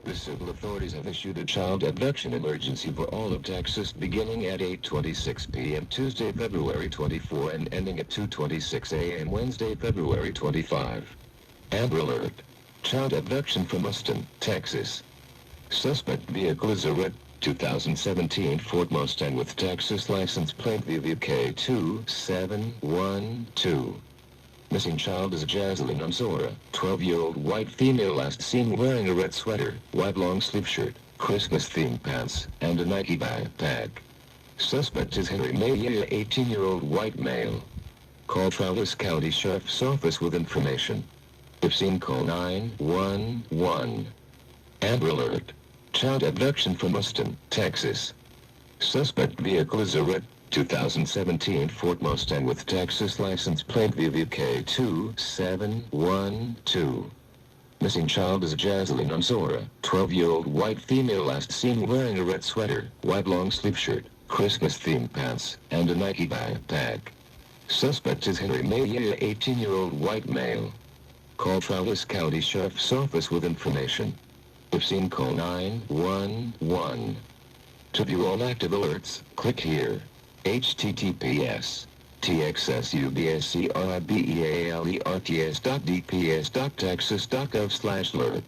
The civil authorities have issued a child abduction emergency for all of Texas beginning at 8:26 p.m. Tuesday, February 24 and ending at 2:26 a.m. Wednesday, February 25. Amber Alert. Child abduction from Austin, Texas. Suspect vehicle is a red 2017 Ford Mustang with Texas license plate VVK2712. Missing child is Jaslyn Amzora, 12-year-old white female last seen wearing a red sweater, white long-sleeve shirt, Christmas-themed pants, and a Nike backpack. Suspect is Henry Mayer, 18-year-old white male. Call Travis County Sheriff's Office with information. If seen, call 911. Amber Alert. Child abduction from Austin, Texas. Suspect vehicle is a red 2017 Ford Mustang with Texas license plate VVK2712. Missing child is Jaslyn Amzora, 12-year-old white female last seen wearing a red sweater, white long-sleeve shirt, Christmas-themed pants, and a Nike backpack. Suspect is Henry Mayer, 18-year-old white male. Call Travis County Sheriff's Office with information. If seen, call 911. To view all active alerts, click here. https txsubscribealerts.dps.texas.gov/alert